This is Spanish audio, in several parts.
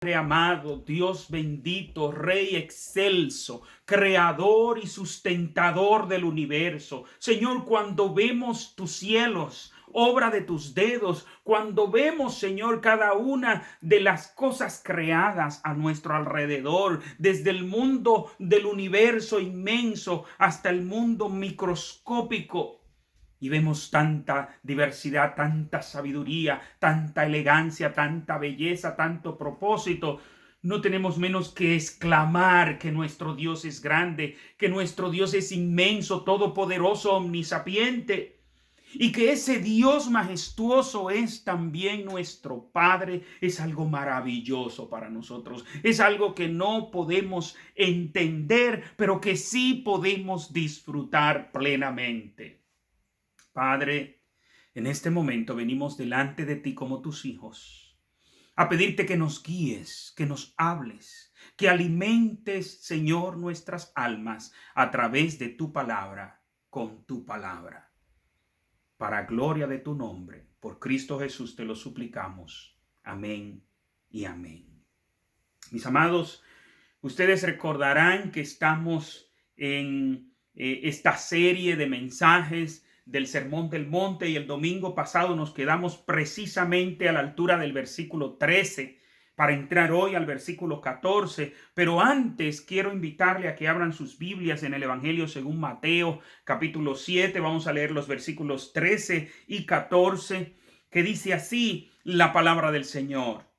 Padre amado, Dios bendito, Rey excelso, creador y sustentador del universo. Señor, cuando vemos tus cielos, obra de tus dedos, cuando vemos, Señor, cada una de las cosas creadas a nuestro alrededor, desde el mundo del universo inmenso hasta el mundo microscópico, y vemos tanta diversidad, tanta sabiduría, tanta elegancia, tanta belleza, tanto propósito, no tenemos menos que exclamar que nuestro Dios es grande, que nuestro Dios es inmenso, todopoderoso, omnisapiente, y que ese Dios majestuoso es también nuestro Padre. Es algo maravilloso para nosotros. Es algo que no podemos entender, pero que sí podemos disfrutar plenamente. Padre, en este momento venimos delante de ti como tus hijos, a pedirte que nos guíes, que nos hables, que alimentes, Señor, nuestras almas a través de tu palabra, con tu palabra. Para gloria de tu nombre, por Cristo Jesús te lo suplicamos. Amén y amén. Mis amados, ustedes recordarán que estamos en esta serie de mensajes del Sermón del Monte, y el domingo pasado nos quedamos precisamente a la altura del versículo 13 para entrar hoy al versículo 14. Pero antes quiero invitarle a que abran sus Biblias en el Evangelio según Mateo, capítulo 7. Vamos a leer los versículos 13 y 14, que dice así la palabra del Señor.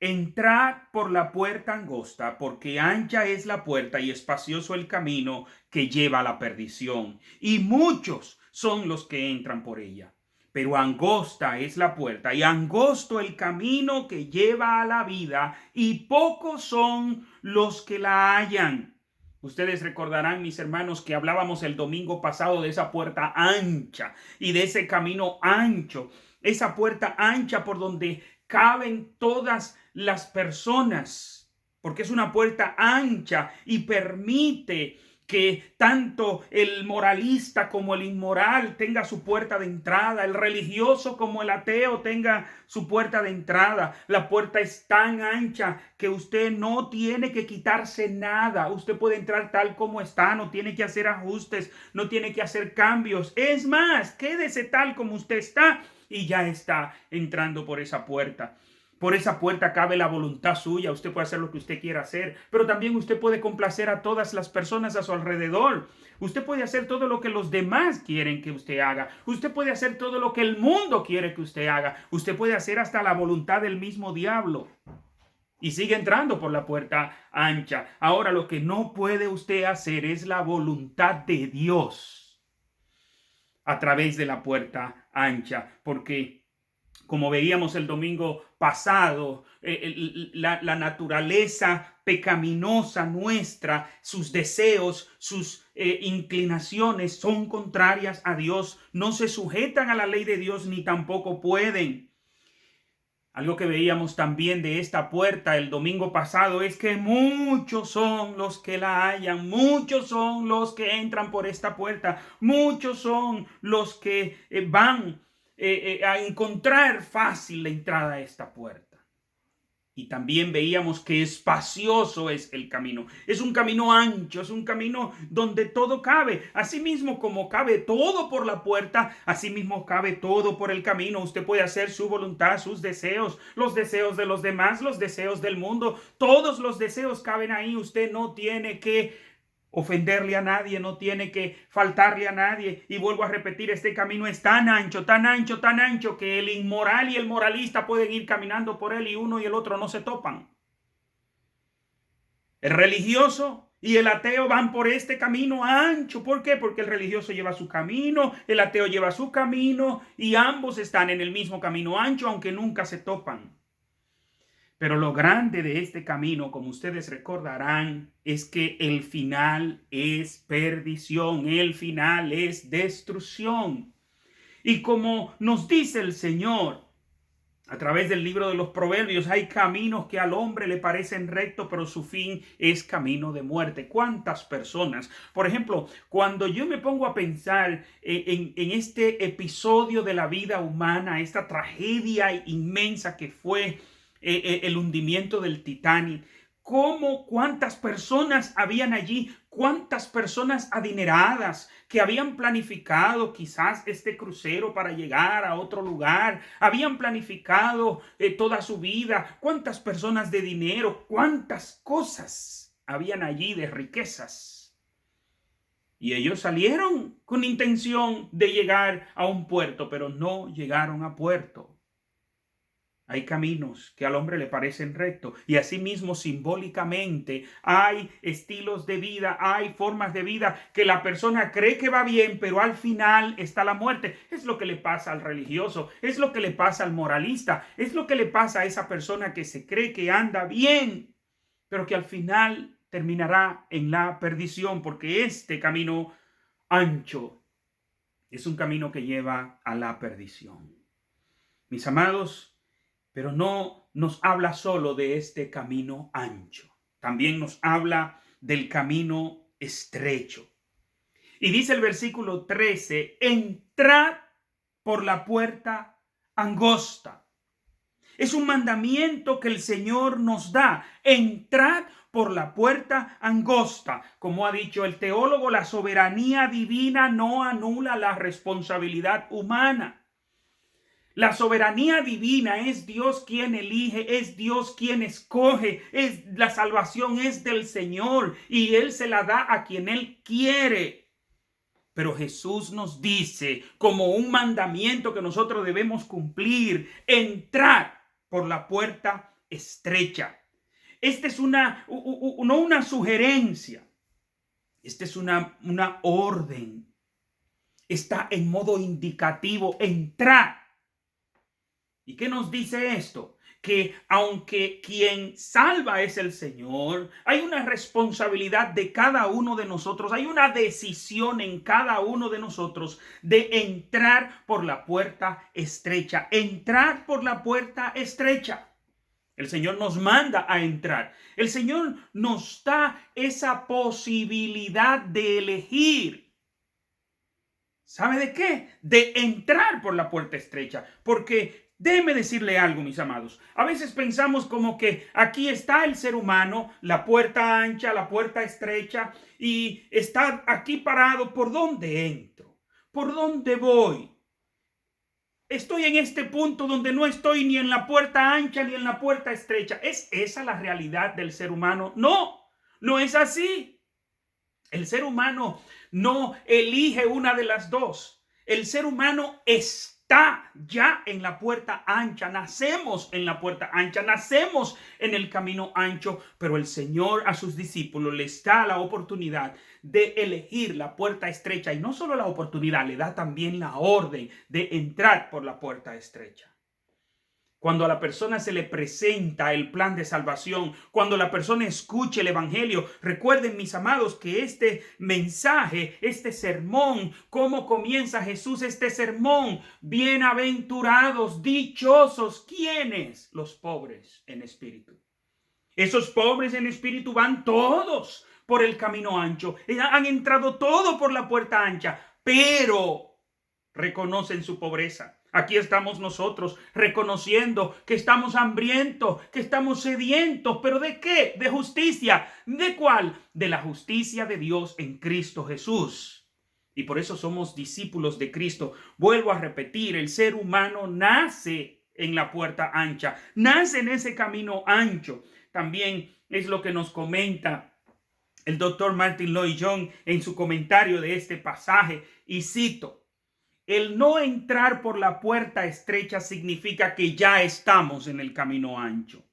Entrad por la puerta angosta, porque ancha es la puerta y espacioso el camino que lleva a la perdición, y muchos son los que entran por ella. Pero angosta es la puerta y angosto el camino que lleva a la vida, y pocos son los que la hallan. Ustedes recordarán, mis hermanos, que hablábamos el domingo pasado de esa puerta ancha y de ese camino ancho, esa puerta ancha por donde caben todas las personas, porque es una puerta ancha y permite que tanto el moralista como el inmoral tenga su puerta de entrada, el religioso como el ateo tenga su puerta de entrada. La puerta es tan ancha que usted no tiene que quitarse nada. Usted puede entrar tal como está, no tiene que hacer ajustes, no tiene que hacer cambios. Es más, quédese tal como usted está y ya está entrando por esa puerta. Por esa puerta cabe la voluntad suya. Usted puede hacer lo que usted quiera hacer, pero también usted puede complacer a todas las personas a su alrededor. Usted puede hacer todo lo que los demás quieren que usted haga. Usted puede hacer todo lo que el mundo quiere que usted haga. Usted puede hacer hasta la voluntad del mismo diablo. Y sigue entrando por la puerta ancha. Ahora, lo que no puede usted hacer es la voluntad de Dios a través de la puerta ancha, porque como veíamos el domingo pasado, la naturaleza pecaminosa nuestra, sus deseos, sus inclinaciones son contrarias a Dios, no se sujetan a la ley de Dios ni tampoco pueden. Algo que veíamos también de esta puerta el domingo pasado es que muchos son los que la hallan, muchos son los que entran por esta puerta, muchos son los que van a encontrar fácil la entrada a esta puerta. Y también veíamos que espacioso es el camino. Es un camino ancho, es un camino donde todo cabe. Asimismo como cabe todo por la puerta, asimismo cabe todo por el camino. Usted puede hacer su voluntad, sus deseos, los deseos de los demás, los deseos del mundo. Todos los deseos caben ahí. Usted no tiene que ofenderle a nadie, no tiene que faltarle a nadie. Y vuelvo a repetir, este camino es tan ancho, tan ancho, tan ancho, que el inmoral y el moralista pueden ir caminando por él y uno y el otro no se topan. El religioso y el ateo van por este camino ancho. ¿Por qué? Porque el religioso lleva su camino, el ateo lleva su camino, y ambos están en el mismo camino ancho, aunque nunca se topan. Pero lo grande de este camino, como ustedes recordarán, es que el final es perdición, el final es destrucción. Y como nos dice el Señor a través del libro de los Proverbios, hay caminos que al hombre le parecen rectos, pero su fin es camino de muerte. ¿Cuántas personas? Por ejemplo, cuando yo me pongo a pensar en este episodio de la vida humana, esta tragedia inmensa que fue el hundimiento del Titanic. ¿Cuántas personas habían allí? ¿Cuántas personas adineradas que habían planificado quizás este crucero para llegar a otro lugar? Habían planificado toda su vida. ¿Cuántas personas de dinero? ¿Cuántas cosas habían allí de riquezas? Y ellos salieron con intención de llegar a un puerto, pero no llegaron a puerto. Hay caminos que al hombre le parecen rectos y asimismo simbólicamente hay estilos de vida, hay formas de vida que la persona cree que va bien, pero al final está la muerte. Es lo que le pasa al religioso, es lo que le pasa al moralista, es lo que le pasa a esa persona que se cree que anda bien, pero que al final terminará en la perdición, porque este camino ancho es un camino que lleva a la perdición. Mis amados, pero no nos habla solo de este camino ancho, también nos habla del camino estrecho. Y dice el versículo 13, entrad por la puerta angosta. Es un mandamiento que el Señor nos da, entrad por la puerta angosta. Como ha dicho el teólogo, la soberanía divina no anula la responsabilidad humana. La soberanía divina es Dios quien elige, es Dios quien escoge, la salvación es del Señor y Él se la da a quien Él quiere. Pero Jesús nos dice como un mandamiento que nosotros debemos cumplir, entrar por la puerta estrecha. Esta es no una sugerencia, esta es una orden. Está en modo indicativo, entrar. ¿Y qué nos dice esto? Que aunque quien salva es el Señor, hay una responsabilidad de cada uno de nosotros, hay una decisión en cada uno de nosotros de entrar por la puerta estrecha, entrar por la puerta estrecha. El Señor nos manda a entrar. El Señor nos da esa posibilidad de elegir. ¿Sabe de qué? De entrar por la puerta estrecha, porque déjeme decirle algo, mis amados. A veces pensamos como que aquí está el ser humano, la puerta ancha, la puerta estrecha, y está aquí parado. ¿Por dónde entro? ¿Por dónde voy? Estoy en este punto donde no estoy ni en la puerta ancha ni en la puerta estrecha. ¿Es esa la realidad del ser humano? No, no es así. El ser humano no elige una de las dos. El ser humano está ya en la puerta ancha. Nacemos en la puerta ancha, nacemos en el camino ancho, pero el Señor a sus discípulos les da la oportunidad de elegir la puerta estrecha, y no solo la oportunidad, le da también la orden de entrar por la puerta estrecha. Cuando a la persona se le presenta el plan de salvación, cuando la persona escuche el evangelio, recuerden, mis amados, que este mensaje, este sermón, ¿cómo comienza Jesús este sermón? Bienaventurados, dichosos, ¿quiénes? Los pobres en espíritu. Esos pobres en espíritu van todos por el camino ancho, han entrado todo por la puerta ancha, pero reconocen su pobreza. Aquí estamos nosotros reconociendo que estamos hambrientos, que estamos sedientos, pero ¿de qué? De justicia. ¿De cuál? De la justicia de Dios en Cristo Jesús. Y por eso somos discípulos de Cristo. Vuelvo a repetir, el ser humano nace en la puerta ancha, nace en ese camino ancho. También es lo que nos comenta el doctor Martin Lloyd-Jones en su comentario de este pasaje, y cito: el no entrar por la puerta estrecha significa que ya estamos en el camino ancho.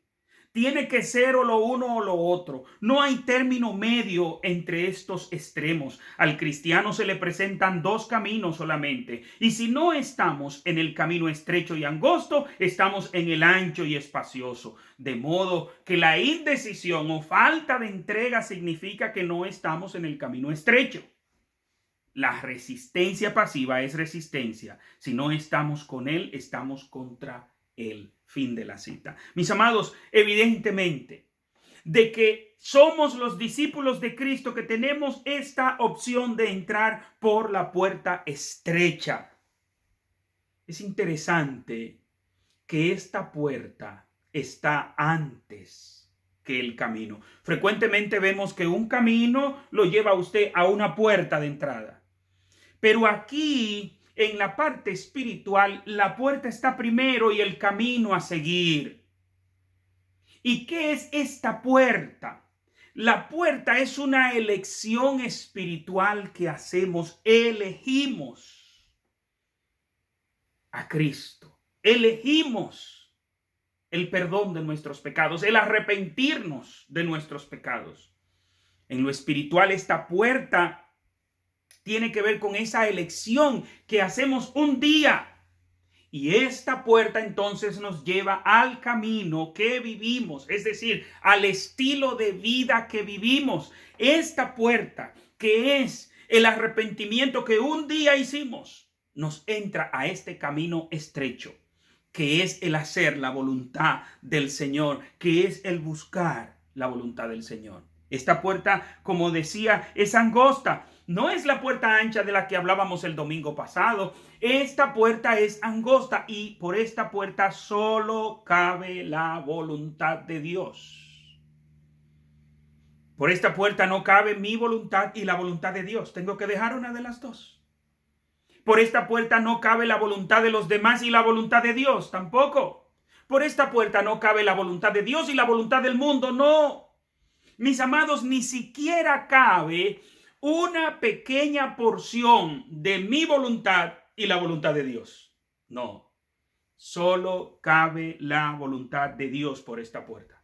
Tiene que ser o lo uno o lo otro. No hay término medio entre estos extremos. Al cristiano se le presentan dos caminos solamente. Y si no estamos en el camino estrecho y angosto, estamos en el ancho y espacioso. De modo que la indecisión o falta de entrega significa que no estamos en el camino estrecho. La resistencia pasiva es resistencia. Si no estamos con él, estamos contra él. Fin de la cita. Mis amados, evidentemente, de que somos los discípulos de Cristo, que tenemos esta opción de entrar por la puerta estrecha. Es interesante que esta puerta está antes que el camino. Frecuentemente vemos que un camino lo lleva a usted a una puerta de entrada. Pero aquí, en la parte espiritual, la puerta está primero y el camino a seguir. ¿Y qué es esta puerta? La puerta es una elección espiritual que hacemos. Elegimos a Cristo. Elegimos el perdón de nuestros pecados, el arrepentirnos de nuestros pecados. En lo espiritual, esta puerta tiene que ver con esa elección que hacemos un día. Y esta puerta entonces nos lleva al camino que vivimos, es decir, al estilo de vida que vivimos. Esta puerta, que es el arrepentimiento que un día hicimos, nos entra a este camino estrecho, que es el hacer la voluntad del Señor, que es el buscar la voluntad del Señor. Esta puerta, como decía, es angosta. No es la puerta ancha de la que hablábamos el domingo pasado. Esta puerta es angosta y por esta puerta solo cabe la voluntad de Dios. Por esta puerta no cabe mi voluntad y la voluntad de Dios. Tengo que dejar una de las dos. Por esta puerta no cabe la voluntad de los demás y la voluntad de Dios tampoco. Por esta puerta no cabe la voluntad de Dios y la voluntad del mundo. No. Mis amados, ni siquiera cabe una pequeña porción de mi voluntad y la voluntad de Dios. No, solo cabe la voluntad de Dios por esta puerta.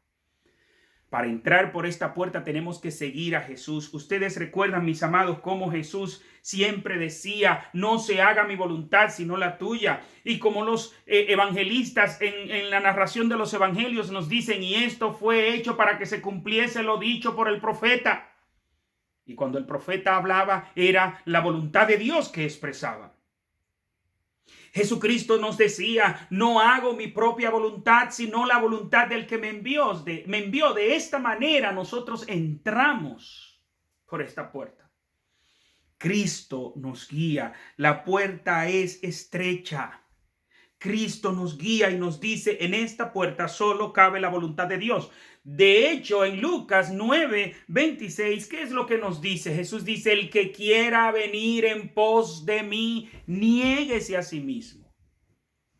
Para entrar por esta puerta tenemos que seguir a Jesús. Ustedes recuerdan, mis amados, cómo Jesús siempre decía, no se haga mi voluntad sino la tuya. Y como los evangelistas en la narración de los evangelios nos dicen, y esto fue hecho para que se cumpliese lo dicho por el profeta. Y cuando el profeta hablaba, era la voluntad de Dios que expresaba. Jesucristo nos decía, no hago mi propia voluntad, sino la voluntad del que me envió. De esta manera nosotros entramos por esta puerta. Cristo nos guía. La puerta es estrecha. Cristo nos guía y nos dice, en esta puerta solo cabe la voluntad de Dios. De hecho, en Lucas 9:26, ¿qué es lo que nos dice? Jesús dice, el que quiera venir en pos de mí, niéguese a sí mismo.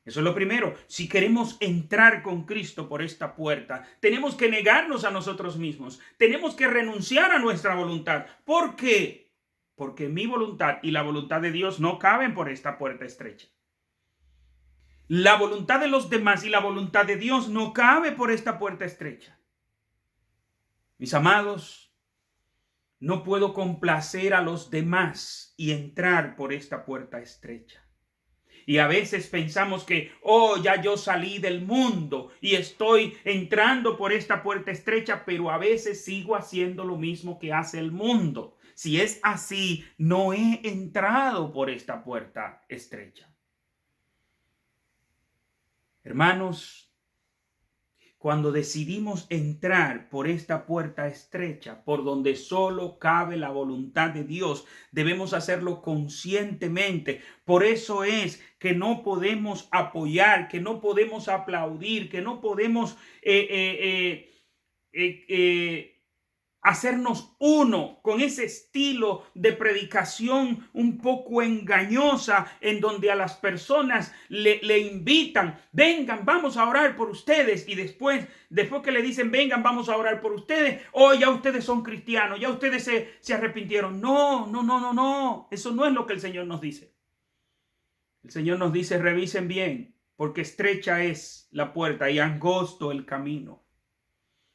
Eso es lo primero. Si queremos entrar con Cristo por esta puerta, tenemos que negarnos a nosotros mismos. Tenemos que renunciar a nuestra voluntad. ¿Por qué? Porque mi voluntad y la voluntad de Dios no caben por esta puerta estrecha. La voluntad de los demás y la voluntad de Dios no cabe por esta puerta estrecha. Mis amados, no puedo complacer a los demás y entrar por esta puerta estrecha. Y a veces pensamos que, ya yo salí del mundo y estoy entrando por esta puerta estrecha, pero a veces sigo haciendo lo mismo que hace el mundo. Si es así, no he entrado por esta puerta estrecha. Hermanos, cuando decidimos entrar por esta puerta estrecha, por donde solo cabe la voluntad de Dios, debemos hacerlo conscientemente. Por eso es que no podemos apoyar, que no podemos aplaudir, que no podemos hacernos uno con ese estilo de predicación un poco engañosa en donde a las personas le invitan, vengan, vamos a orar por ustedes, y después que le dicen, vengan, vamos a orar por ustedes, ya ustedes son cristianos, ya ustedes se arrepintieron. No, eso no es lo que el Señor nos dice. El Señor nos dice, revisen bien, porque estrecha es la puerta y angosto el camino.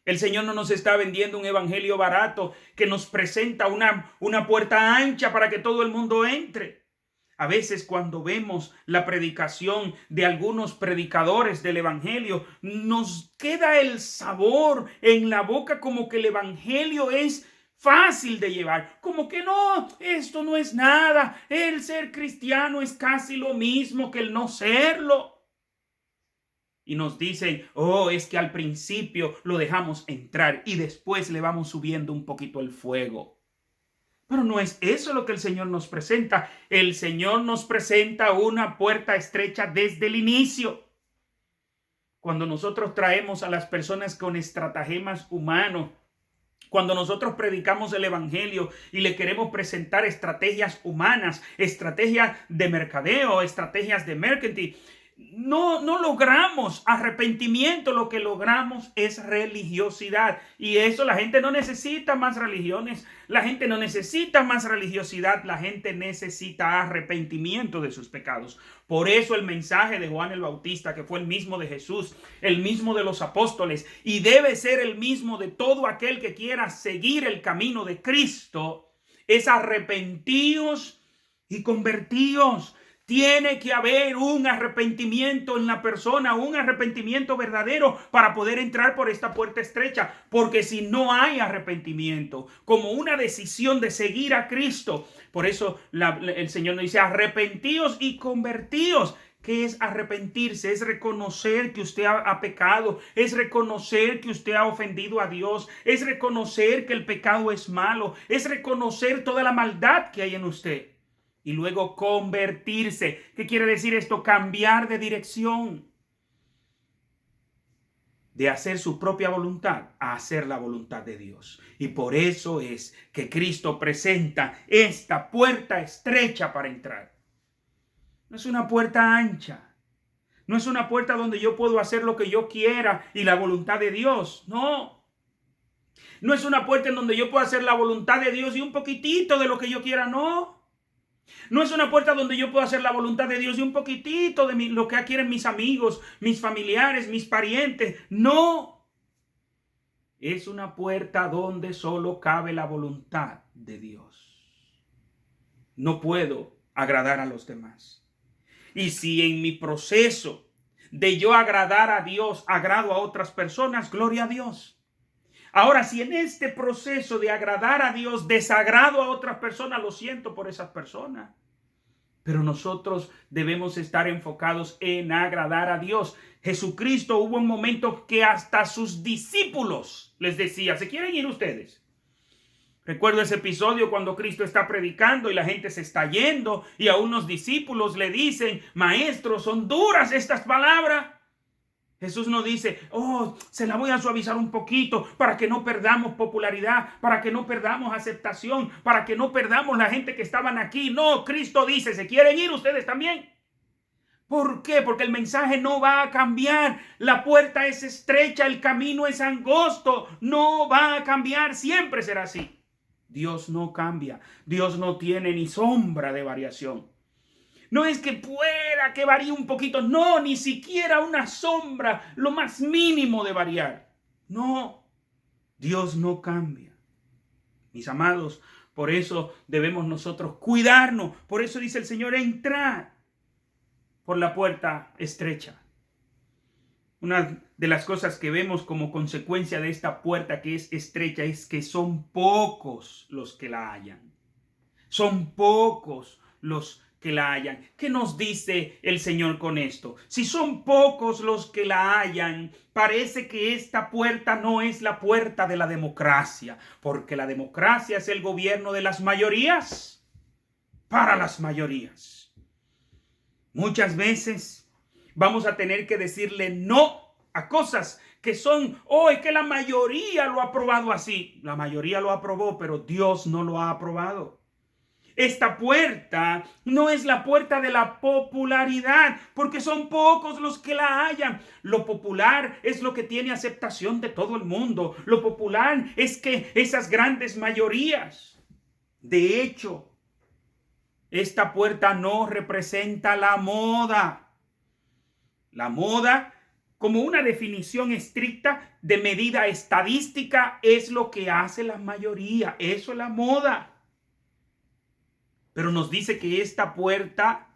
El Señor no nos está vendiendo un evangelio barato que nos presenta una puerta ancha para que todo el mundo entre. A veces cuando vemos la predicación de algunos predicadores del evangelio, nos queda el sabor en la boca como que el evangelio es fácil de llevar, como que no, esto no es nada, el ser cristiano es casi lo mismo que el no serlo. Y nos dicen, es que al principio lo dejamos entrar y después le vamos subiendo un poquito el fuego. Pero no es eso lo que el Señor nos presenta. El Señor nos presenta una puerta estrecha desde el inicio. cuando nosotros traemos a las personas con estratagemas humanos, cuando nosotros predicamos el evangelio y le queremos presentar estrategias humanas, estrategias de mercadeo, estrategias de marketing, no logramos arrepentimiento. Lo que logramos es religiosidad. Y eso, la gente no necesita más religiones. La gente no necesita más religiosidad. La gente necesita arrepentimiento de sus pecados. Por eso el mensaje de Juan el Bautista, que fue el mismo de Jesús, el mismo de los apóstoles, y debe ser el mismo de todo aquel que quiera seguir el camino de Cristo, es arrepentíos y convertíos. Tiene que haber un arrepentimiento en la persona, un arrepentimiento verdadero para poder entrar por esta puerta estrecha. Porque si no hay arrepentimiento, como una decisión de seguir a Cristo, por eso el Señor nos dice arrepentíos y convertíos. ¿Qué es arrepentirse? Es reconocer que usted ha pecado, es reconocer que usted ha ofendido a Dios, es reconocer que el pecado es malo, es reconocer toda la maldad que hay en usted. Y luego convertirse. ¿Qué quiere decir esto? Cambiar de dirección. De hacer su propia voluntad a hacer la voluntad de Dios. Y por eso es que Cristo presenta esta puerta estrecha para entrar. No es una puerta ancha. No es una puerta donde yo puedo hacer lo que yo quiera y la voluntad de Dios. No. No es una puerta en donde yo puedo hacer la voluntad de Dios y un poquitito de lo que yo quiera. No. No es una puerta donde yo puedo hacer la voluntad de Dios y un poquitito de lo que quieren mis amigos, mis familiares, mis parientes. No. Es una puerta donde solo cabe la voluntad de Dios. No puedo agradar a los demás. Y si en mi proceso de yo agradar a Dios, agrado a otras personas, gloria a Dios. Ahora, si en este proceso de agradar a Dios desagrado a otras personas, lo siento por esas personas. Pero nosotros debemos estar enfocados en agradar a Dios. Jesucristo hubo un momento que hasta sus discípulos les decía, ¿se quieren ir ustedes? Recuerdo ese episodio cuando Cristo está predicando y la gente se está yendo y a unos discípulos le dicen, maestro, son duras estas palabras. Jesús no dice, se la voy a suavizar un poquito para que no perdamos popularidad, para que no perdamos aceptación, para que no perdamos la gente que estaban aquí. No, Cristo dice, ¿se quieren ir ustedes también? ¿Por qué? Porque el mensaje no va a cambiar. La puerta es estrecha, el camino es angosto. No va a cambiar, siempre será así. Dios no cambia. Dios no tiene ni sombra de variación. No es que pueda que varíe un poquito. No, ni siquiera una sombra, lo más mínimo de variar. No, Dios no cambia. Mis amados, por eso debemos nosotros cuidarnos. Por eso dice el Señor, entrad por la puerta estrecha. Una de las cosas que vemos como consecuencia de esta puerta que es estrecha es que son pocos los que la hallan. Son pocos los que la hallan. ¿Qué nos dice el Señor con esto? Si son pocos los que la hallan, parece que esta puerta no es la puerta de la democracia, porque la democracia es el gobierno de las mayorías para las mayorías. Muchas veces vamos a tener que decirle no a cosas que son, es que la mayoría lo ha aprobado así. La mayoría lo aprobó, pero Dios no lo ha aprobado. Esta puerta no es la puerta de la popularidad, porque son pocos los que la hallan. Lo popular es lo que tiene aceptación de todo el mundo. Lo popular es que esas grandes mayorías. De hecho, esta puerta no representa la moda. La moda, como una definición estricta de medida estadística, es lo que hace la mayoría. Eso es la moda. Pero nos dice que esta puerta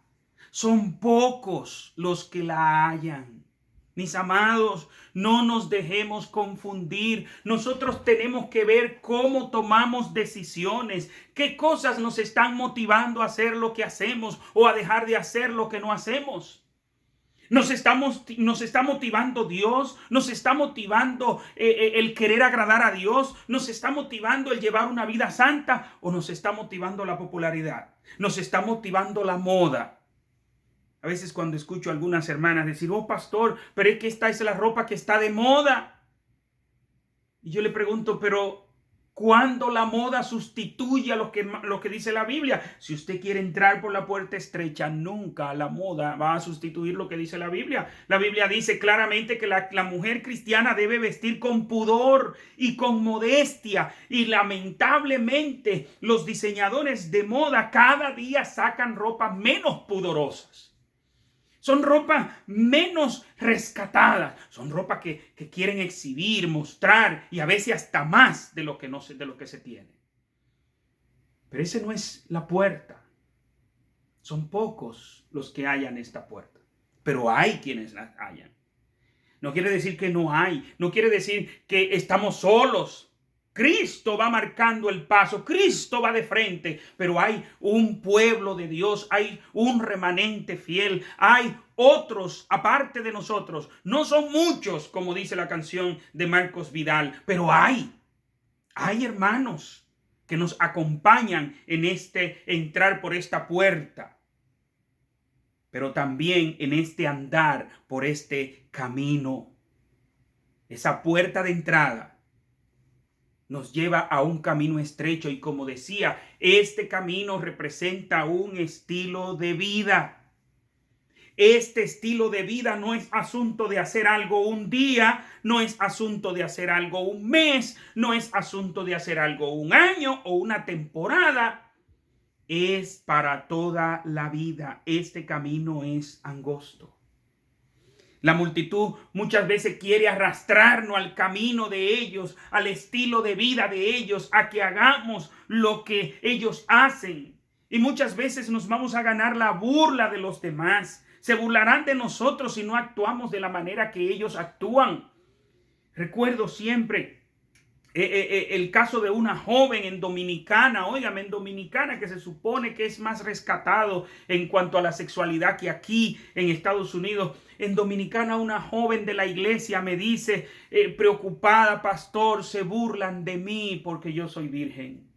son pocos los que la hallan. Mis amados, no nos dejemos confundir. Nosotros tenemos que ver cómo tomamos decisiones. ¿Qué cosas nos están motivando a hacer lo que hacemos o a dejar de hacer lo que no hacemos? Nos está motivando Dios, nos está motivando el querer agradar a Dios, nos está motivando el llevar una vida santa o nos está motivando la popularidad, nos está motivando la moda. A veces cuando escucho a algunas hermanas decir, oh pastor, pero es que esta es la ropa que está de moda. Y yo le pregunto, pero ¿cuándo la moda sustituye a lo que dice la Biblia? Si usted quiere entrar por la puerta estrecha, nunca la moda va a sustituir lo que dice la Biblia. La Biblia dice claramente que la mujer cristiana debe vestir con pudor y con modestia. Y lamentablemente los diseñadores de moda cada día sacan ropas menos pudorosas. Son ropas menos rescatadas. Son ropas que quieren exhibir, mostrar y a veces hasta más de lo que se tiene. Pero esa no es la puerta. Son pocos los que hallan esta puerta. Pero hay quienes la hallan. No quiere decir que no hay. No quiere decir que estamos solos. Cristo va marcando el paso, Cristo va de frente, pero hay un pueblo de Dios, hay un remanente fiel, hay otros aparte de nosotros. No son muchos, como dice la canción de Marcos Vidal, pero hay hermanos que nos acompañan en entrar por esta puerta, pero también en este andar por este camino. Esa puerta de entrada nos lleva a un camino estrecho y, como decía, este camino representa un estilo de vida. Este estilo de vida no es asunto de hacer algo un día, no es asunto de hacer algo un mes, no es asunto de hacer algo un año o una temporada. Es para toda la vida. Este camino es angosto. La multitud muchas veces quiere arrastrarnos al camino de ellos, al estilo de vida de ellos, a que hagamos lo que ellos hacen. Y muchas veces nos vamos a ganar la burla de los demás. Se burlarán de nosotros si no actuamos de la manera que ellos actúan. Recuerdo siempre el caso de una joven en Dominicana, óigame, en Dominicana, que se supone que es más rescatado en cuanto a la sexualidad que aquí en Estados Unidos. En Dominicana, una joven de la iglesia me dice, preocupada, pastor, se burlan de mí porque yo soy virgen.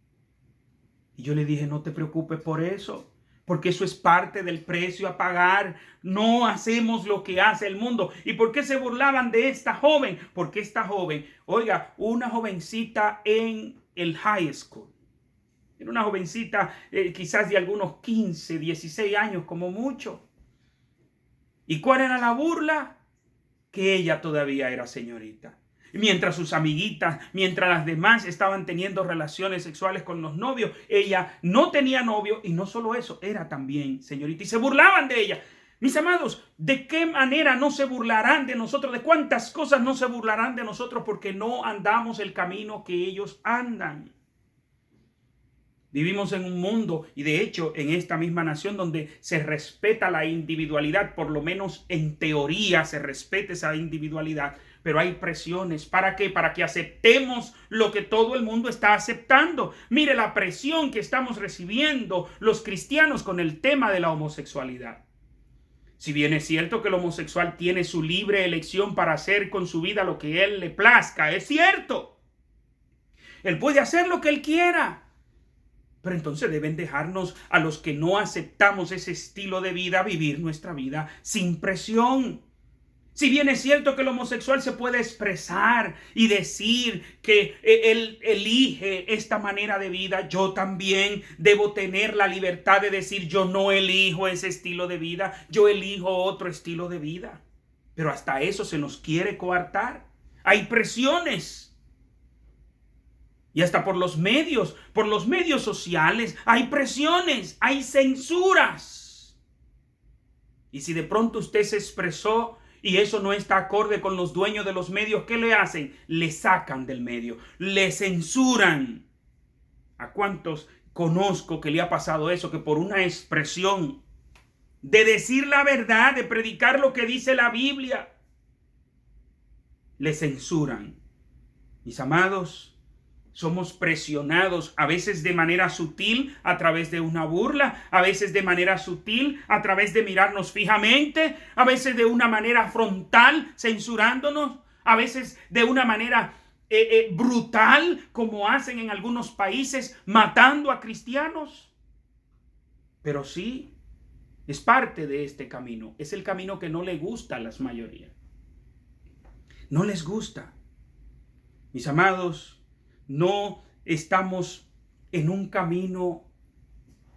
Y yo le dije, no te preocupes por eso, porque eso es parte del precio a pagar. No hacemos lo que hace el mundo. ¿Y por qué se burlaban de esta joven? Porque esta joven, oiga, una jovencita en el high school. Era una jovencita quizás de algunos 15, 16 años como mucho. ¿Y cuál era la burla? Que ella todavía era señorita. Mientras sus amiguitas, mientras las demás estaban teniendo relaciones sexuales con los novios, ella no tenía novio y no solo eso, era también señorita y se burlaban de ella. Mis amados, ¿de qué manera no se burlarán de nosotros? ¿De cuántas cosas no se burlarán de nosotros porque no andamos el camino que ellos andan? Vivimos en un mundo y de hecho en esta misma nación donde se respeta la individualidad, por lo menos en teoría se respeta esa individualidad, pero hay presiones. ¿Para qué? Para que aceptemos lo que todo el mundo está aceptando. Mire la presión que estamos recibiendo los cristianos con el tema de la homosexualidad. Si bien es cierto que el homosexual tiene su libre elección para hacer con su vida lo que él le plazca, es cierto. Él puede hacer lo que él quiera. Pero entonces deben dejarnos a los que no aceptamos ese estilo de vida vivir nuestra vida sin presión. Si bien es cierto que el homosexual se puede expresar y decir que él elige esta manera de vida, yo también debo tener la libertad de decir yo no elijo ese estilo de vida, yo elijo otro estilo de vida. Pero hasta eso se nos quiere coartar. Hay presiones. Y hasta por los medios sociales hay presiones, hay censuras. Y si de pronto usted se expresó y eso no está acorde con los dueños de los medios, ¿qué le hacen? Le sacan del medio, le censuran. ¿A cuántos conozco que le ha pasado eso? Que por una expresión de decir la verdad, de predicar lo que dice la Biblia, le censuran. Mis amados, somos presionados a veces de manera sutil a través de una burla, a veces de manera sutil a través de mirarnos fijamente, a veces de una manera frontal censurándonos, a veces de una manera brutal como hacen en algunos países matando a cristianos. Pero sí, Es parte de este camino. Es el camino que no le gusta a las mayorías. No les gusta. Mis amados, no estamos en un camino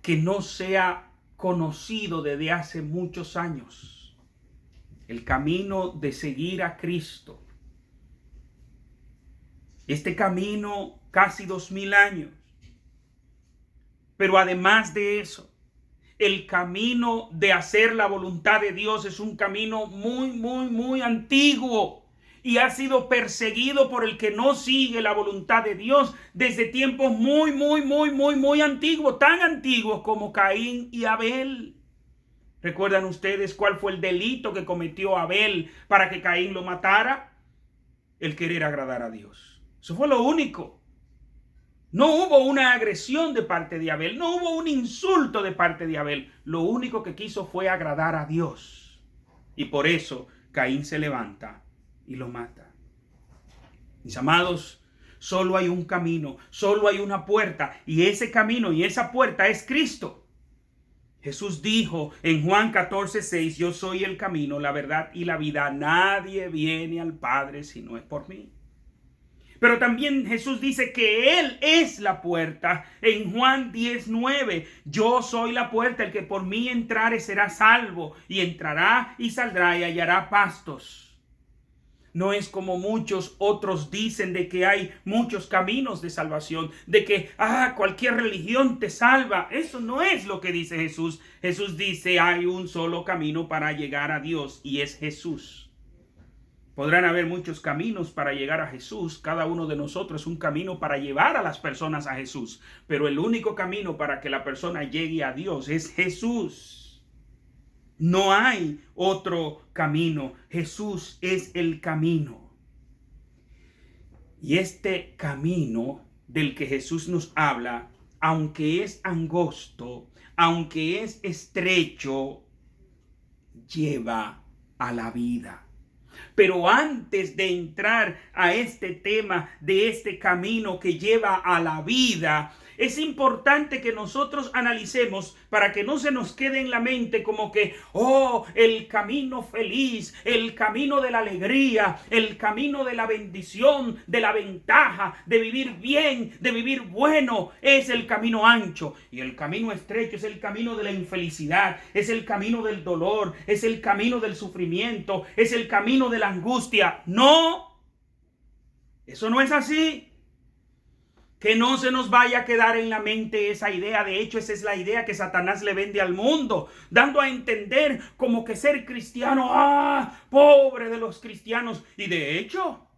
que no sea conocido desde hace muchos años. El camino de seguir a Cristo. Este camino casi 2000 años. Pero además de eso, el camino de hacer la voluntad de Dios es un camino muy antiguo y ha sido perseguido por el que no sigue la voluntad de Dios desde tiempos muy antiguos, tan antiguos como Caín y Abel. ¿Recuerdan ustedes cuál fue el delito que cometió Abel para que Caín lo matara? El querer agradar a Dios. Eso fue lo único. No hubo una agresión de parte de Abel, no hubo un insulto de parte de Abel. Lo único que quiso fue agradar a Dios. Y por eso Caín se levanta y lo mata. Mis amados, solo hay un camino, solo hay una puerta, y ese camino y esa puerta es Cristo. Jesús dijo en Juan 14:6, yo soy el camino, la verdad y la vida. Nadie viene al Padre si no es por mí. Pero también Jesús dice que Él es la puerta. En Juan 10:9, yo soy la puerta, el que por mí entrare será salvo, y entrará y saldrá y hallará pastos. No es como muchos otros dicen de que hay muchos caminos de salvación, de que cualquier religión te salva. Eso no es lo que dice Jesús. Jesús dice hay un solo camino para llegar a Dios y es Jesús. Podrán haber muchos caminos para llegar a Jesús. Cada uno de nosotros es un camino para llevar a las personas a Jesús. Pero el único camino para que la persona llegue a Dios es Jesús. No hay otro camino. Jesús es el camino. Y este camino del que Jesús nos habla, aunque es angosto, aunque es estrecho, lleva a la vida. Pero antes de entrar a este tema de este camino que lleva a la vida, es importante que nosotros analicemos para que no se nos quede en la mente como que, el camino feliz, el camino de la alegría, el camino de la bendición, de la ventaja, de vivir bien, de vivir bueno, es el camino ancho. Y el camino estrecho es el camino de la infelicidad, es el camino del dolor, es el camino del sufrimiento, es el camino de la angustia. No, eso no es así. Que no se nos vaya a quedar en la mente esa idea. De hecho, esa es la idea que Satanás le vende al mundo, dando a entender como que ser cristiano, pobre de los cristianos. Y de hecho,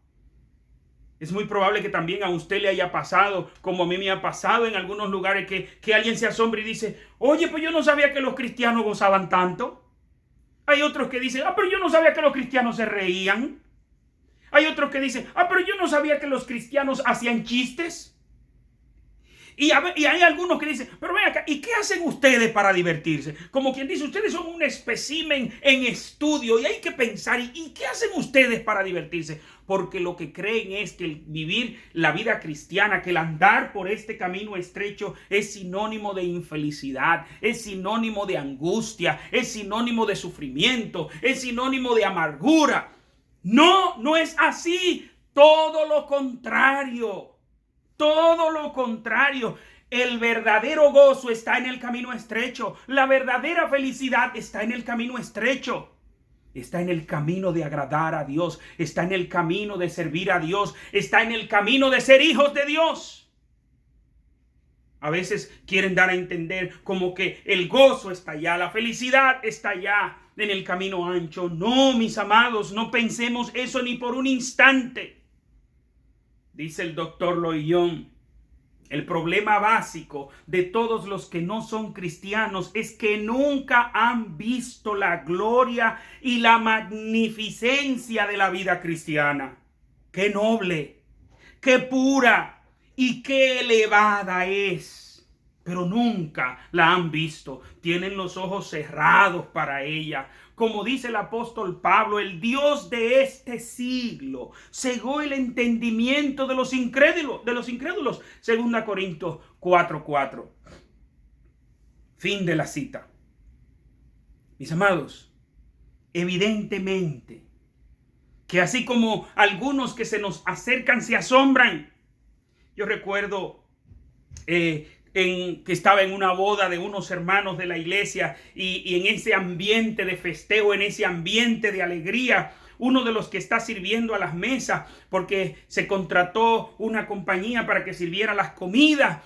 es muy probable que también a usted le haya pasado, como a mí me ha pasado en algunos lugares, que alguien se asombra y dice, oye, pues yo no sabía que los cristianos gozaban tanto. Hay otros que dicen, pero yo no sabía que los cristianos se reían. Hay otros que dicen, pero yo no sabía que los cristianos hacían chistes. Y hay algunos que dicen, pero ven acá, ¿y qué hacen ustedes para divertirse? Como quien dice, ustedes son un espécimen en estudio y hay que pensar, ¿y qué hacen ustedes para divertirse? Porque lo que creen es que el vivir la vida cristiana, que el andar por este camino estrecho es sinónimo de infelicidad, es sinónimo de angustia, es sinónimo de sufrimiento, es sinónimo de amargura. No, no es así. Todo lo contrario. Todo lo contrario. El verdadero gozo está en el camino estrecho. La verdadera felicidad está en el camino estrecho. Está en el camino de agradar a Dios. Está en el camino de servir a Dios. Está en el camino de ser hijos de Dios. A veces quieren dar a entender como que el gozo está allá, la felicidad está allá en el camino ancho. No, mis amados, no pensemos eso ni por un instante. Dice el doctor Loyola, el problema básico de todos los que no son cristianos es que nunca han visto la gloria y la magnificencia de la vida cristiana. ¡Qué noble, qué pura y qué elevada es! Pero nunca la han visto. Tienen los ojos cerrados para ella. Como dice el apóstol Pablo, el Dios de este siglo cegó el entendimiento de los incrédulos. 2 Corintios 4:4. Fin de la cita. Mis amados, evidentemente que así como algunos que se nos acercan se asombran. Yo recuerdo que estaba en una boda de unos hermanos de la iglesia y en ese ambiente de festejo, en ese ambiente de alegría, uno de los que está sirviendo a las mesas, porque se contrató una compañía para que sirviera las comidas,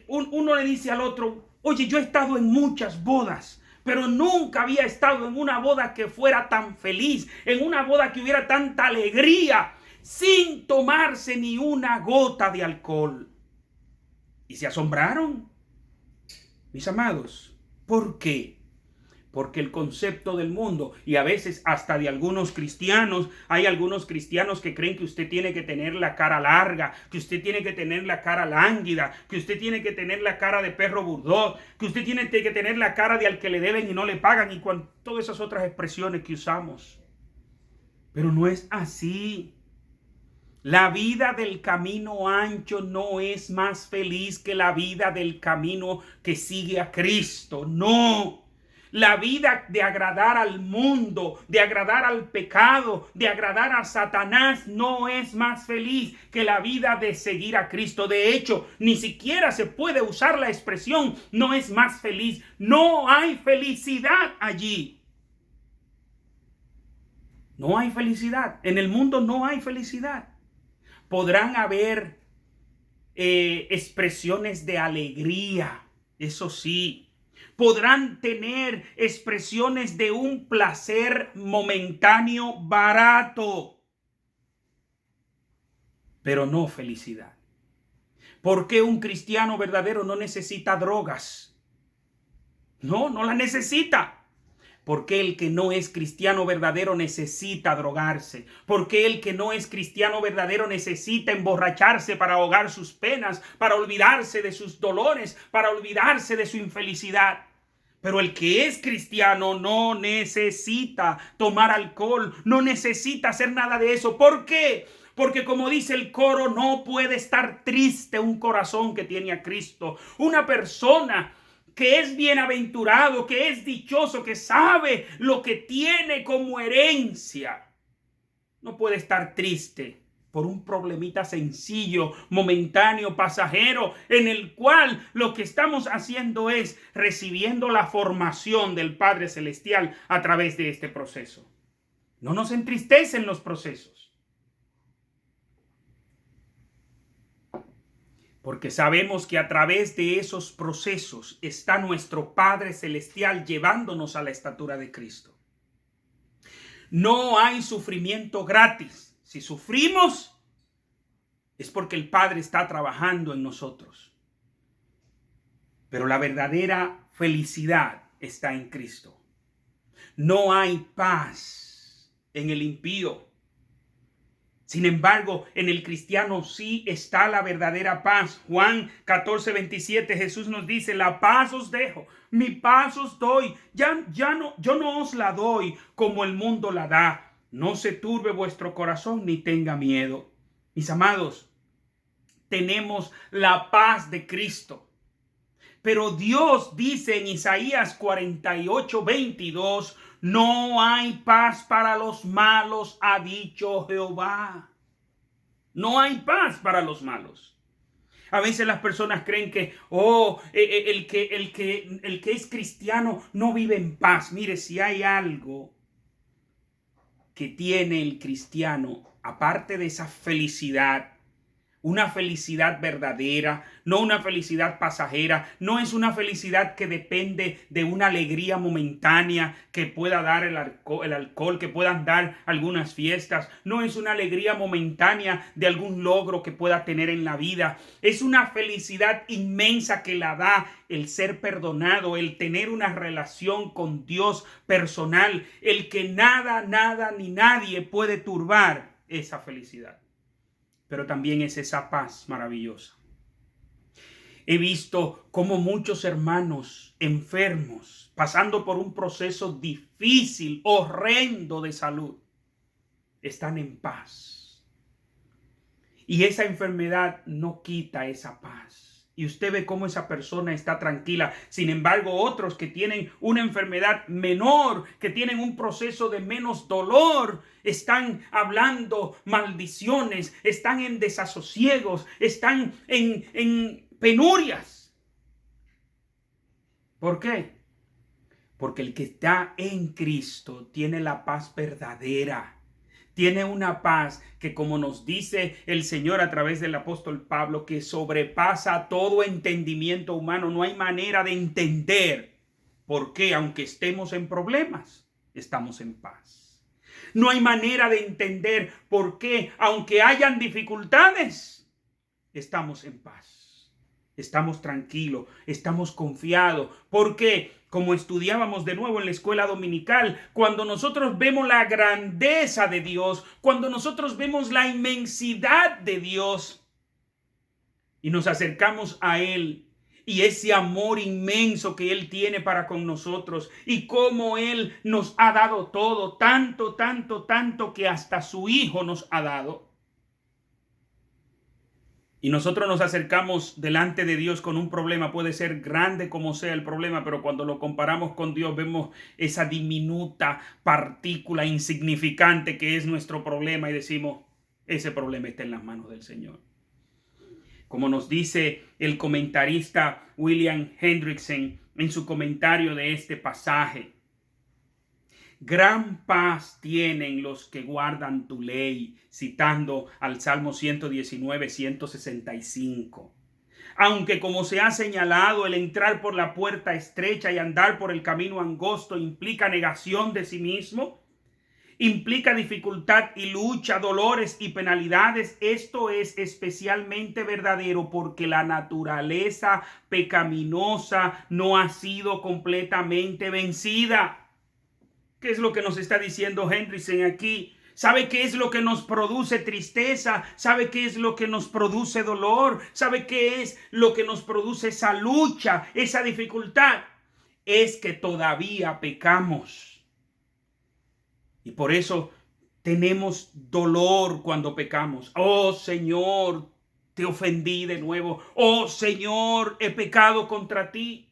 uno le dice al otro: oye, yo he estado en muchas bodas, pero nunca había estado en una boda que fuera tan feliz, en una boda que hubiera tanta alegría, sin tomarse ni una gota de alcohol. Y se asombraron, mis amados. ¿Por qué? Porque el concepto del mundo, y a veces hasta de algunos cristianos, hay algunos cristianos que creen que usted tiene que tener la cara larga, que usted tiene que tener la cara lánguida, que usted tiene que tener la cara de perro bulldog, que usted tiene que tener la cara de al que le deben y no le pagan, y todas esas otras expresiones que usamos. Pero no es así. La vida del camino ancho no es más feliz que la vida del camino que sigue a Cristo. No. La vida de agradar al mundo, de agradar al pecado, de agradar a Satanás no es más feliz que la vida de seguir a Cristo. De hecho, ni siquiera se puede usar la expresión no es más feliz. No hay felicidad allí. No hay felicidad. En el mundo no hay felicidad. Podrán haber expresiones de alegría, eso sí. Podrán tener expresiones de un placer momentáneo barato, pero no felicidad. ¿Por qué un cristiano verdadero no necesita drogas? No la necesita. Porque el que no es cristiano verdadero necesita drogarse. Porque el que no es cristiano verdadero necesita emborracharse para ahogar sus penas, para olvidarse de sus dolores, para olvidarse de su infelicidad. Pero el que es cristiano no necesita tomar alcohol, no necesita hacer nada de eso. ¿Por qué? Porque como dice el coro, no puede estar triste un corazón que tiene a Cristo. Una persona que es bienaventurado, que es dichoso, que sabe lo que tiene como herencia, no puede estar triste por un problemita sencillo, momentáneo, pasajero, en el cual lo que estamos haciendo es recibiendo la formación del Padre Celestial a través de este proceso. No nos entristecen los procesos, porque sabemos que a través de esos procesos está nuestro Padre Celestial llevándonos a la estatura de Cristo. No hay sufrimiento gratis. Si sufrimos, es porque el Padre está trabajando en nosotros. Pero la verdadera felicidad está en Cristo. No hay paz en el impío. Sin embargo, en el cristiano sí está la verdadera paz. Juan 14:27, Jesús nos dice: la paz os dejo, mi paz os doy. Yo no os la doy como el mundo la da. No se turbe vuestro corazón ni tenga miedo. Mis amados, tenemos la paz de Cristo. Pero Dios dice en Isaías 48:22, no hay paz para los malos, ha dicho Jehová. No hay paz para los malos. A veces las personas creen que el que es cristiano no vive en paz. Mire, si hay algo que tiene el cristiano, aparte de esa felicidad, una felicidad verdadera, no una felicidad pasajera, no es una felicidad que depende de una alegría momentánea que pueda dar el alcohol, que puedan dar algunas fiestas, no es una alegría momentánea de algún logro que pueda tener en la vida, es una felicidad inmensa que la da el ser perdonado, el tener una relación con Dios personal, el que nada ni nadie puede turbar esa felicidad. Pero también es esa paz maravillosa. He visto cómo muchos hermanos enfermos, pasando por un proceso difícil, horrendo de salud, están en paz. Y esa enfermedad no quita esa paz. y usted ve cómo esa persona está tranquila. Sin embargo, otros que tienen una enfermedad menor, que tienen un proceso de menos dolor, están hablando maldiciones, están en desasosiegos, están en penurias. ¿Por qué? Porque el que está en Cristo tiene la paz verdadera. Tiene una paz que, como nos dice el Señor a través del apóstol Pablo, que sobrepasa todo entendimiento humano. No hay manera de entender por qué, aunque estemos en problemas, estamos en paz. No hay manera de entender por qué, aunque hayan dificultades, estamos en paz. Estamos tranquilos, estamos confiados. ¿Por qué? Como estudiábamos de nuevo en la escuela dominical, cuando nosotros vemos la grandeza de Dios, cuando nosotros vemos la inmensidad de Dios y nos acercamos a Él, y ese amor inmenso que Él tiene para con nosotros, y cómo Él nos ha dado todo, tanto, tanto, tanto, que hasta su Hijo nos ha dado. Y nosotros nos acercamos delante de Dios con un problema, puede ser grande como sea el problema, pero cuando lo comparamos con Dios vemos esa diminuta partícula insignificante que es nuestro problema y decimos, ese problema está en las manos del Señor. Como nos dice el comentarista William Hendrickson en su comentario de este pasaje, gran paz tienen los que guardan tu ley, citando al Salmo 119, 165. Aunque, como se ha señalado, el entrar por la puerta estrecha y andar por el camino angosto implica negación de sí mismo, implica dificultad y lucha, dolores y penalidades. Esto es especialmente verdadero porque la naturaleza pecaminosa no ha sido completamente vencida. ¿Qué es lo que nos está diciendo Hendrickson aquí? ¿Sabe qué es lo que nos produce tristeza? ¿Sabe qué es lo que nos produce dolor? ¿Sabe qué es lo que nos produce esa lucha, esa dificultad? Es que todavía pecamos. Y por eso tenemos dolor cuando pecamos. Oh Señor, te ofendí de nuevo. Oh Señor, he pecado contra ti.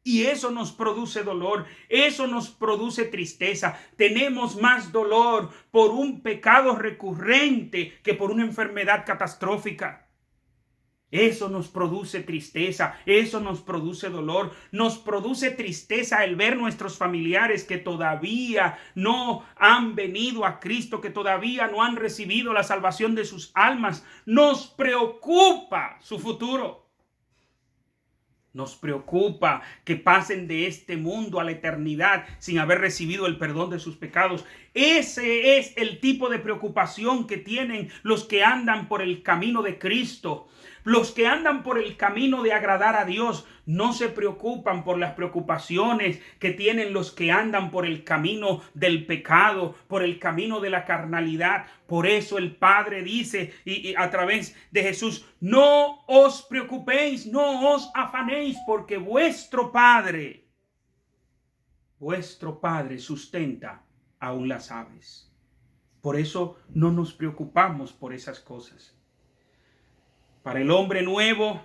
Y eso nos produce dolor, eso nos produce tristeza. Tenemos más dolor por un pecado recurrente que por una enfermedad catastrófica. Eso nos produce tristeza, eso nos produce dolor. Nos produce tristeza el ver nuestros familiares que todavía no han venido a Cristo, que todavía no han recibido la salvación de sus almas. Nos preocupa su futuro. Nos preocupa que pasen de este mundo a la eternidad sin haber recibido el perdón de sus pecados. Ese es el tipo de preocupación que tienen los que andan por el camino de Cristo. Los que andan por el camino de agradar a Dios no se preocupan por las preocupaciones que tienen los que andan por el camino del pecado, por el camino de la carnalidad. Por eso el Padre dice y a través de Jesús, no os preocupéis, no os afanéis, porque vuestro Padre sustenta aún las aves. Por eso no nos preocupamos por esas cosas. Para el hombre nuevo,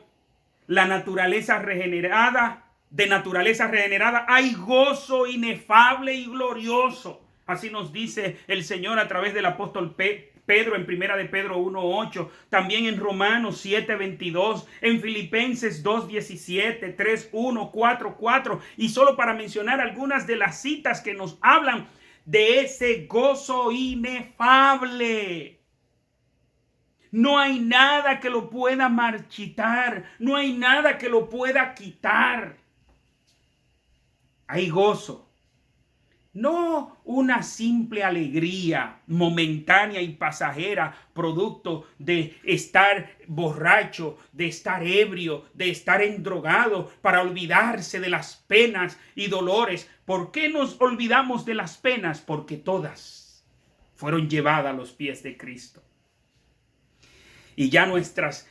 de naturaleza regenerada, hay gozo inefable y glorioso. Así nos dice el Señor a través del apóstol Pedro en Primera de Pedro 1:8, también en Romanos 7:22, en Filipenses 2:17, 3:1, 4:4, y solo para mencionar algunas de las citas que nos hablan de ese gozo inefable. No hay nada que lo pueda marchitar. No hay nada que lo pueda quitar. Hay gozo. No una simple alegría momentánea y pasajera, producto de estar borracho, de estar ebrio, de estar endrogado, para olvidarse de las penas y dolores. ¿Por qué nos olvidamos de las penas? Porque todas fueron llevadas a los pies de Cristo. Y ya nuestras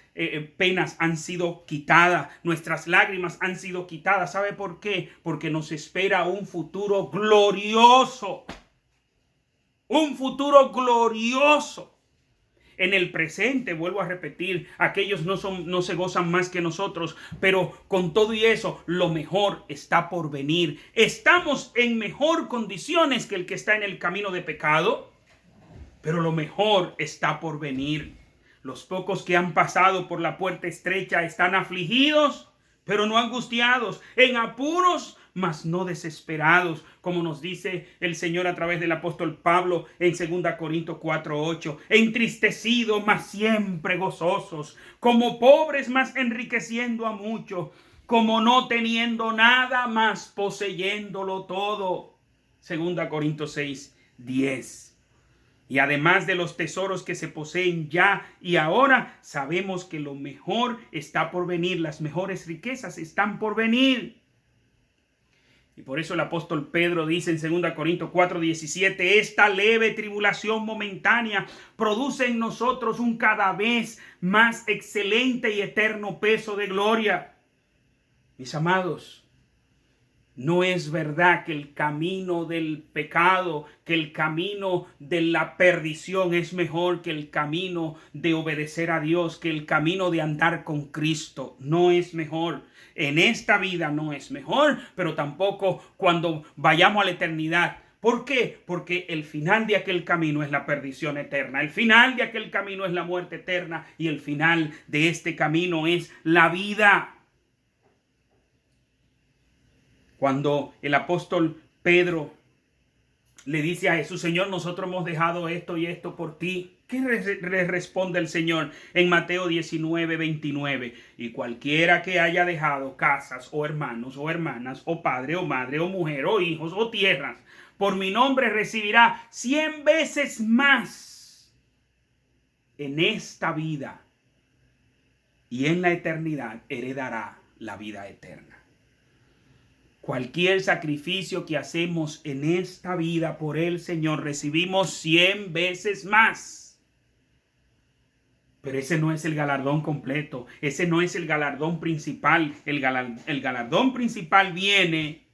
penas han sido quitadas, nuestras lágrimas han sido quitadas. ¿Sabe por qué? Porque nos espera un futuro glorioso. Un futuro glorioso. en el presente, vuelvo a repetir, aquellos no se gozan más que nosotros, pero con todo y eso, lo mejor está por venir. Estamos en mejor condiciones que el que está en el camino de pecado, pero lo mejor está por venir. Los pocos que han pasado por la puerta estrecha están afligidos, pero no angustiados, en apuros, mas no desesperados, como nos dice el Señor a través del apóstol Pablo en 2 Corintios 4:8, entristecidos, mas siempre gozosos, como pobres, mas enriqueciendo a muchos, como no teniendo nada, mas poseyéndolo todo. 2 Corintios 6:10. Y además de los tesoros que se poseen ya y ahora, sabemos que lo mejor está por venir, las mejores riquezas están por venir. Y por eso el apóstol Pedro dice en 2 Corintios 4:17, esta leve tribulación momentánea produce en nosotros un cada vez más excelente y eterno peso de gloria. Mis amados, no es verdad que el camino del pecado, que el camino de la perdición es mejor que el camino de obedecer a Dios, que el camino de andar con Cristo. No es mejor. En esta vida no es mejor, pero tampoco cuando vayamos a la eternidad. ¿Por qué? Porque el final de aquel camino es la perdición eterna. El final de aquel camino es la muerte eterna. Y el final de este camino es la vida. Cuando el apóstol Pedro le dice a Jesús, Señor, nosotros hemos dejado esto y esto por ti, ¿qué le responde el Señor en Mateo 19:29? Y cualquiera que haya dejado casas o hermanos o hermanas o padre o madre o mujer o hijos o tierras, por mi nombre recibirá 100 veces más en esta vida y en la eternidad heredará la vida eterna. Cualquier sacrificio que hacemos en esta vida por el Señor, recibimos 100 veces más. Pero ese no es el galardón completo. Ese no es el galardón principal. El galardón principal viene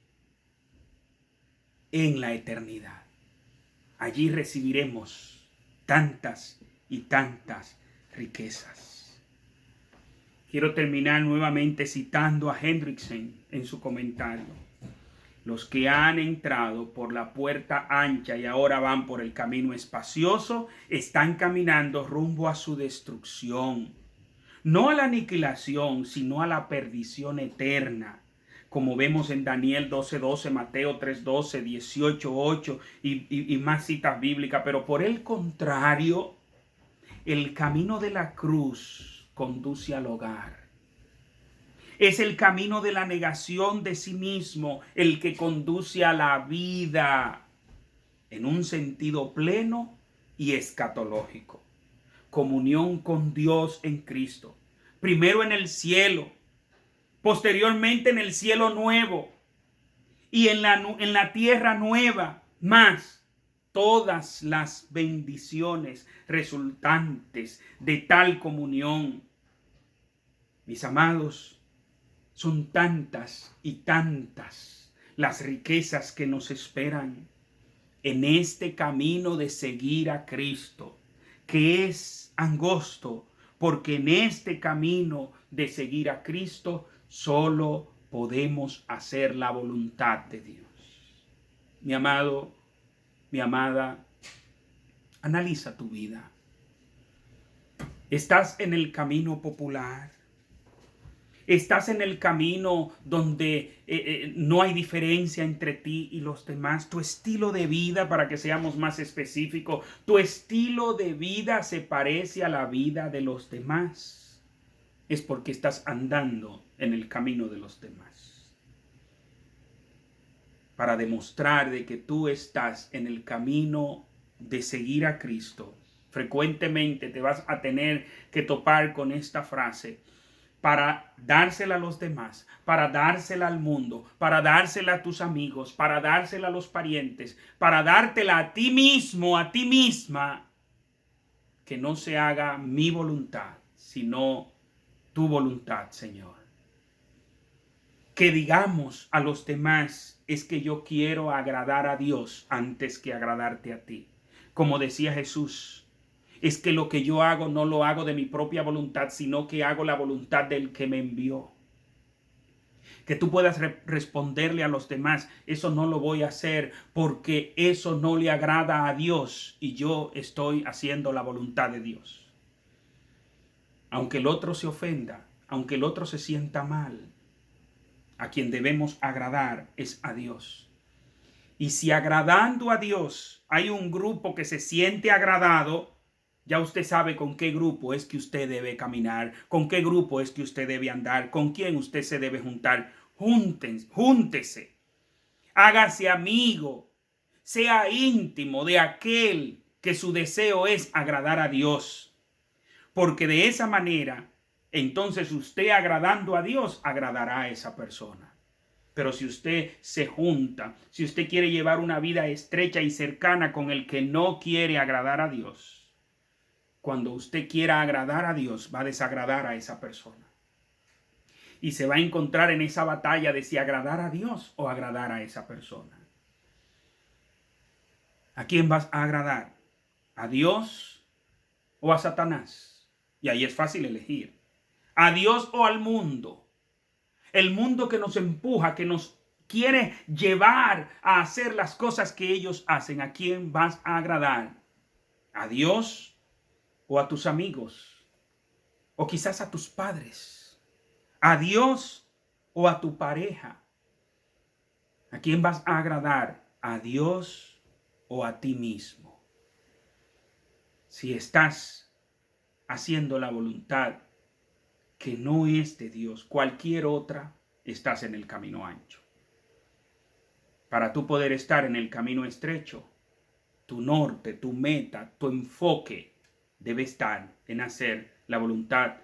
en la eternidad. Allí recibiremos tantas y tantas riquezas. Quiero terminar nuevamente citando a Hendrickson en su comentario. Los que han entrado por la puerta ancha y ahora van por el camino espacioso, están caminando rumbo a su destrucción. No a la aniquilación, sino a la perdición eterna. Como vemos en Daniel 12:12, Mateo 3:12, 18:8 y más citas bíblicas. Pero por el contrario, el camino de la cruz conduce al hogar. Es el camino de la negación de sí mismo el que conduce a la vida en un sentido pleno y escatológico. Comunión con Dios en Cristo. Primero en el cielo, posteriormente en el cielo nuevo y en la tierra nueva, más todas las bendiciones resultantes de tal comunión. Mis amados, son tantas y tantas las riquezas que nos esperan en este camino de seguir a Cristo, que es angosto, porque en este camino de seguir a Cristo solo podemos hacer la voluntad de Dios. Mi amado, mi amada, analiza tu vida. ¿Estás en el camino popular? ¿Estás en el camino donde no hay diferencia entre ti y los demás? Tu estilo de vida, para que seamos más específicos, tu estilo de vida se parece a la vida de los demás. Es porque estás andando en el camino de los demás. Para demostrar de que tú estás en el camino de seguir a Cristo, frecuentemente te vas a tener que topar con esta frase: para dársela a los demás, para dársela al mundo, para dársela a tus amigos, para dársela a los parientes, para dártela a ti mismo, a ti misma, que no se haga mi voluntad, sino tu voluntad, Señor. Que digamos a los demás es que yo quiero agradar a Dios antes que agradarte a ti. Como decía Jesús, Es que lo que yo hago no lo hago de mi propia voluntad, sino que hago la voluntad del que me envió. Que tú puedas responderle a los demás, eso no lo voy a hacer porque eso no le agrada a Dios y yo estoy haciendo la voluntad de Dios. Aunque el otro se ofenda, aunque el otro se sienta mal, a quien debemos agradar es a Dios. Y si agradando a Dios hay un grupo que se siente agradado, ya usted sabe con qué grupo es que usted debe caminar, con qué grupo es que usted debe andar, con quién usted se debe juntar. Júntese, hágase amigo, sea íntimo de aquel que su deseo es agradar a Dios. Porque de esa manera, entonces usted agradando a Dios, agradará a esa persona. Pero si usted se junta, si usted quiere llevar una vida estrecha y cercana con el que no quiere agradar a Dios, cuando usted quiera agradar a Dios, va a desagradar a esa persona. Y se va a encontrar en esa batalla de si agradar a Dios o agradar a esa persona. ¿A quién vas a agradar? ¿A Dios o a Satanás? Y ahí es fácil elegir. ¿A Dios o al mundo? El mundo que nos empuja, que nos quiere llevar a hacer las cosas que ellos hacen. ¿A quién vas a agradar? ¿A Dios o a tus amigos? O quizás a tus padres. ¿A Dios o a tu pareja? ¿A quién vas a agradar? ¿A Dios o a ti mismo? Si estás haciendo la voluntad que no es de Dios, cualquier otra, estás en el camino ancho. Para tú poder estar en el camino estrecho, tu norte, tu meta, tu enfoque debe estar en hacer la voluntad